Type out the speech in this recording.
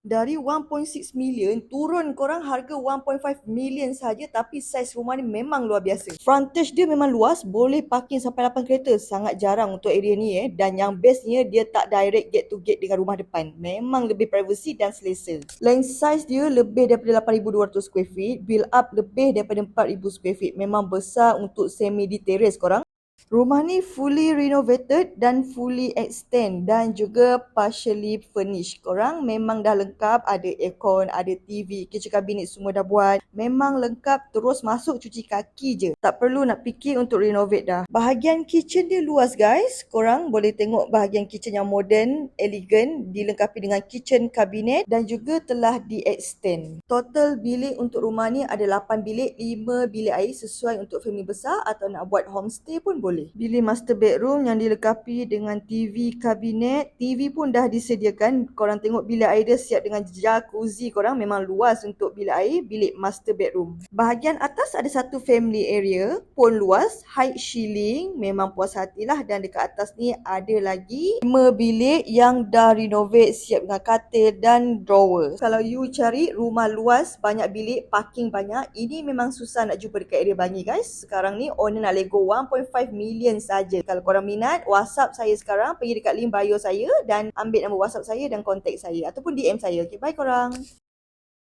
Dari 1.6 million turun korang harga 1.5 million saja, tapi saiz rumah ni memang luar biasa. Frontage dia memang luas, boleh parking sampai 8 kereta. Sangat jarang untuk area ni Dan yang bestnya dia tak direct gate to gate dengan rumah depan. Memang lebih privacy dan selesa. Land size dia lebih daripada 8,200 square feet, build up lebih daripada 4,000 square feet. Memang besar untuk semi terrace korang. Rumah ni fully renovated dan fully extend dan juga partially furnished. Korang memang dah lengkap, ada aircon, ada TV, kitchen cabinet semua dah buat. Memang lengkap, terus masuk cuci kaki je. Tak perlu nak fikir untuk renovate dah. Bahagian kitchen dia luas guys. Korang boleh tengok bahagian kitchen yang modern, elegant, dilengkapi dengan kitchen cabinet dan juga telah di-extend. Total bilik untuk rumah ni ada 8 bilik, 5 bilik air sesuai untuk family besar atau nak buat homestay pun boleh. Bilik master bedroom yang dilengkapi dengan TV kabinet. TV pun dah disediakan. Korang tengok bilik air dia siap dengan jacuzzi korang. Memang luas untuk bilik air, bilik master bedroom. Bahagian atas ada satu family area, pun luas, height ceiling, memang puas hatilah. Dan dekat atas ni ada lagi 5 bilik yang dah renovate, siap dengan katil dan drawer. Kalau you cari rumah luas, banyak bilik, parking banyak, ini memang susah nak jumpa dekat area Bangi guys. Sekarang ni owner nak lego 1.5 million saja. Kalau korang minat, WhatsApp saya sekarang, pergi dekat link bio saya dan ambil nombor WhatsApp saya dan contact saya ataupun DM saya. Okay, bye korang.